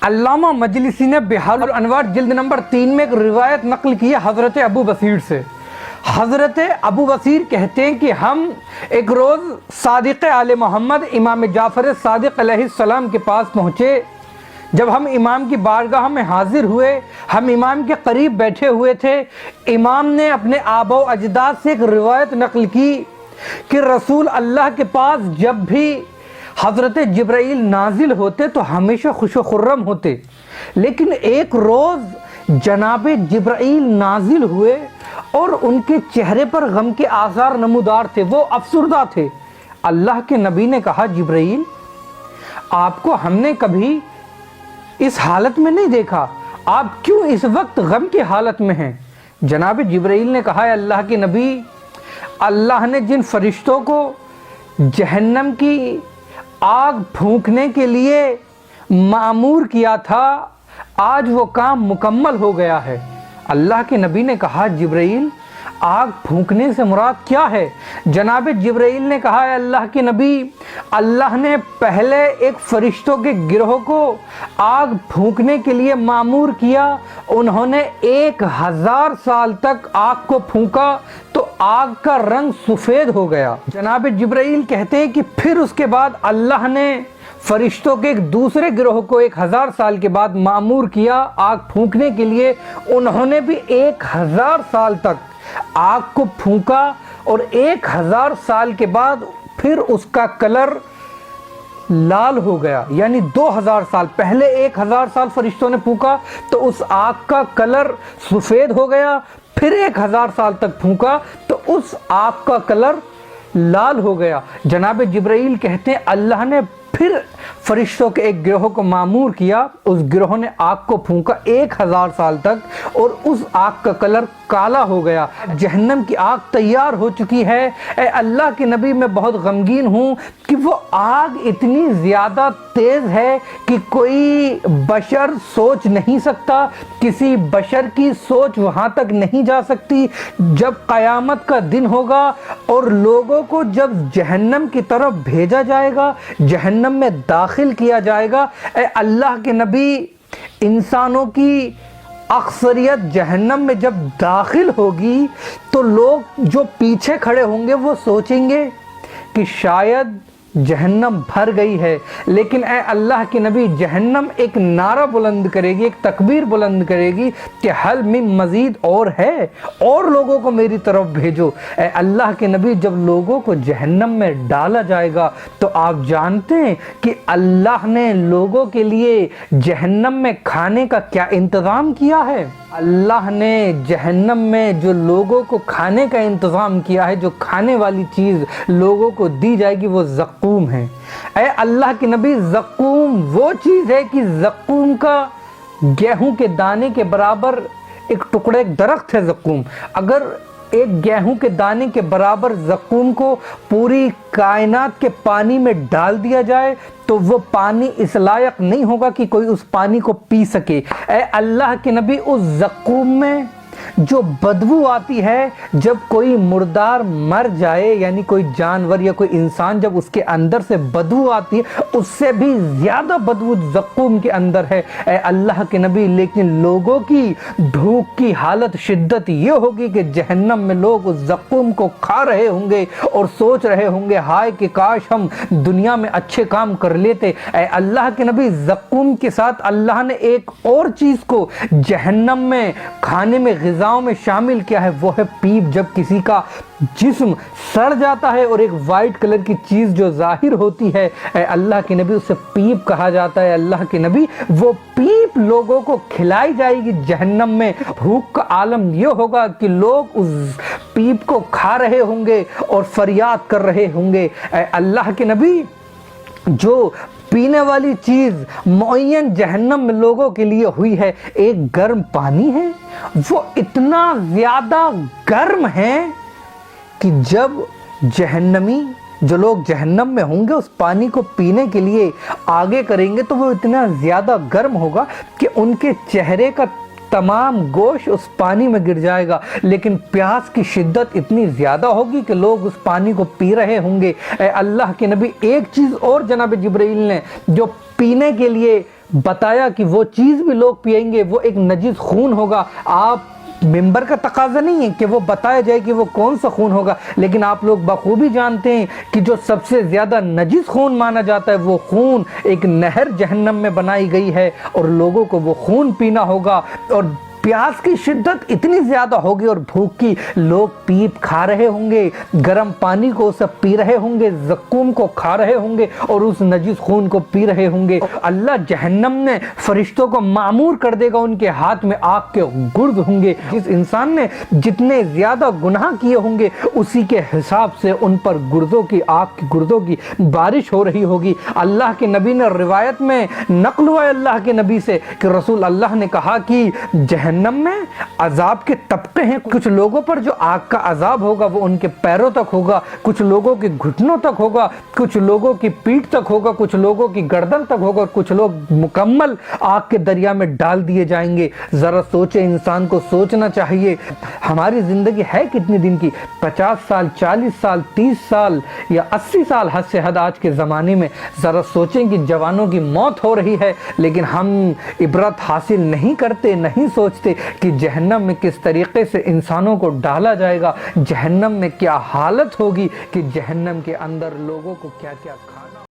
علامہ مجلسی نے بحار الانوار جلد نمبر 3 میں ایک روایت نقل کی ہے حضرت ابو بصیر سے۔ حضرت ابو بصیر کہتے ہیں کہ ہم ایک روز صادق آل محمد امام جعفر صادق علیہ السلام کے پاس پہنچے۔ جب ہم امام کی بارگاہ میں حاضر ہوئے، ہم امام کے قریب بیٹھے ہوئے تھے، امام نے اپنے آباء و اجداد سے ایک روایت نقل کی کہ رسول اللہ کے پاس جب بھی حضرت جبرائیل نازل ہوتے تو ہمیشہ خوش و خرم ہوتے، لیکن ایک روز جناب جبرائیل نازل ہوئے اور ان کے چہرے پر غم کے آثار نمودار تھے، وہ افسردہ تھے۔ اللہ کے نبی نے کہا، جبرائیل آپ کو ہم نے کبھی اس حالت میں نہیں دیکھا، آپ کیوں اس وقت غم کی حالت میں ہیں؟ جناب جبرائیل نے کہا، اللہ کے نبی، اللہ نے جن فرشتوں کو جہنم کی آگ پھونکنے کے لیے مأمور کیا تھا، آج وہ کام مکمل ہو گیا ہے۔ اللہ کے نبی نے کہا، جبرائیل آگ پھونکنے سے مراد کیا ہے؟ جناب جبرائیل نے کہا، اے اللہ کے نبی، اللہ نے پہلے ایک فرشتوں کے گروہ کو آگ پھونکنے کے لیے مأمور کیا، انہوں نے 1000 سال تک آگ کو پھونکا تو آگ کا رنگ سفید ہو گیا۔ جناب جبرائیل کہتے ہیں کہ پھر اس کے بعد اللہ نے فرشتوں کے ایک دوسرے گروہ کو 1000 سال کے بعد مأمور کیا آگ پھونکنے کے لیے، انہوں نے بھی 1000 سال تک آگ کو پھونکا اور 1000 سال کے بعد پھر اس کا کلر لال ہو گیا، یعنی 2000 سال پہلے 1000 سال فرشتوں نے پھونکا تو اس آگ کا کلر سفید ہو گیا، پھر 1000 سال تک پھونکا تو اس آگ کا کلر لال ہو گیا۔ جناب جبرائیل کہتے ہیں اللہ نے پھر فرشتوں کے ایک گروہ کو مأمور کیا، اس گروہ نے آگ کو پھونکا 1000 سال تک اور اس آگ کا کلر کالا ہو گیا۔ جہنم کی آگ تیار ہو چکی ہے۔ اے اللہ کے نبی، میں بہت غمگین ہوں کہ وہ آگ اتنی زیادہ تیز ہے کہ کوئی بشر سوچ نہیں سکتا، کسی بشر کی سوچ وہاں تک نہیں جا سکتی۔ جب قیامت کا دن ہوگا اور لوگوں کو جب جہنم کی طرف بھیجا جائے گا، جہنم میں داخل کیا جائے گا، اے اللہ کے نبی، انسانوں کی اکثریت جہنم میں جب داخل ہوگی تو لوگ جو پیچھے کھڑے ہوں گے وہ سوچیں گے کہ شاید جہنم بھر گئی ہے، لیکن اے اللہ کے نبی، جہنم ایک نعرہ بلند کرے گی، ایک تکبیر بلند کرے گی کہ حل من مزید، اور ہے، اور لوگوں کو میری طرف بھیجو۔ اے اللہ کے نبی، جب لوگوں کو جہنم میں ڈالا جائے گا تو آپ جانتے ہیں کہ اللہ نے لوگوں کے لیے جہنم میں کھانے کا کیا انتظام کیا ہے؟ اللہ نے جہنم میں جو لوگوں کو کھانے کا انتظام کیا ہے، جو کھانے والی چیز لوگوں کو دی جائے گی، وہ زقوم ہے۔ اے اللہ کے نبی، زقوم وہ چیز ہے کہ زقوم کا گیہوں کے دانے کے برابر ایک ٹکڑا، ایک درخت ہے زقوم۔ اگر ایک گیہوں کے دانے کے برابر زقوم کو پوری کائنات کے پانی میں ڈال دیا جائے تو وہ پانی اس لائق نہیں ہوگا کہ کوئی اس پانی کو پی سکے۔ اے اللہ کے نبی، اس زقوم میں جو بدبو آتی ہے جب کوئی مردار مر جائے، یعنی کوئی جانور یا کوئی انسان جب اس کے اندر سے بدبو آتی ہے، اس سے بھی زیادہ بدبو زقوم کے اندر ہے۔ اے اللہ کے نبی، لیکن لوگوں کی بھوک کی حالت شدت یہ ہوگی کہ جہنم میں لوگ اس زقوم کو کھا رہے ہوں گے اور سوچ رہے ہوں گے، ہائے کہ کاش ہم دنیا میں اچھے کام کر لیتے۔ اے اللہ کے نبی، زقوم کے ساتھ اللہ نے ایک اور چیز کو جہنم میں کھانے میں غذاؤں میں شامل کیا ہے، وہ ہے پیپ۔ جب کسی کا جسم سڑ جاتا ہے اور ایک وائٹ کلر کی چیز جو ظاہر ہوتی ہے، اے اللہ کے نبی، اسے پیپ کہا جاتا ہے۔ اللہ کے نبی، وہ پیپ لوگوں کو کھلائی جائے گی جہنم میں۔ بھوک کا عالم یہ ہوگا کہ لوگ اس پیپ کو کھا رہے ہوں گے اور فریاد کر رہے ہوں گے۔ اے اللہ کے نبی، جو پینے والی چیز معین جہنم میں لوگوں کے لیے ہوئی ہے، ایک گرم پانی ہے، وہ اتنا زیادہ گرم ہے کہ جب جہنمی، جو لوگ جہنم میں ہوں گے، اس پانی کو پینے کے لیے آگے کریں گے تو وہ اتنا زیادہ گرم ہوگا کہ ان کے چہرے کا تمام گوشت اس پانی میں گر جائے گا، لیکن پیاس کی شدت اتنی زیادہ ہوگی کہ لوگ اس پانی کو پی رہے ہوں گے۔ اے اللہ کے نبی، ایک چیز اور جناب جبرائیل نے جو پینے کے لیے بتایا کہ وہ چیز بھی لوگ پئیں گے وہ ایک نجس خون ہوگا. آپ ممبر کا تقاضا نہیں ہے کہ وہ بتایا جائے کہ وہ کون سا خون ہوگا, لیکن آپ لوگ بخوبی جانتے ہیں کہ جو سب سے زیادہ نجس خون مانا جاتا ہے وہ خون ایک نہر جہنم میں بنائی گئی ہے, اور لوگوں کو وہ خون پینا ہوگا. اور پیاس کی شدت اتنی زیادہ ہوگی اور بھوک کی, لوگ پیپ کھا رہے ہوں گے, گرم پانی کو سب پی رہے ہوں گے, زقوم کو کھا رہے ہوں گے اور اس نجس خون کو پی رہے ہوں گے. اللہ جہنم نے فرشتوں کو معمور کر دے گا, ان کے ہاتھ میں آگ کے گرد ہوں گے. جس انسان نے جتنے زیادہ گناہ کیے ہوں گے اسی کے حساب سے ان پر گردوں کی آگ کی گردوں کی بارش ہو رہی ہوگی. اللہ کے نبی نے روایت میں نقل ہوا ہے اللہ کے نبی سے کہ رسول اللہ نے کہا کہ جہنم میں عذاب کے طبقے ہیں. کچھ لوگوں پر جو آگ کا عذاب ہوگا وہ ان کے پیروں تک ہوگا, کچھ لوگوں کے گھٹنوں تک ہوگا, کچھ لوگوں کی پیٹھ تک ہوگا, کچھ لوگوں کی گردن تک ہوگا, اور کچھ لوگ مکمل آگ کے دریا میں ڈال دیے جائیں گے. ذرا سوچے, انسان کو سوچنا چاہیے ہماری زندگی ہے کتنی دن کی, 50 سال, 40 سال, 30 سال یا 80 سال حد سے حد آج کے زمانے میں. ذرا سوچیں کہ جوانوں کی موت ہو رہی ہے لیکن ہم عبرت حاصل نہیں کرتے, نہیں سوچتے کہ جہنم میں کس طریقے سے انسانوں کو ڈالا جائے گا, جہنم میں کیا حالت ہوگی, کہ جہنم کے اندر لوگوں کو کیا کیا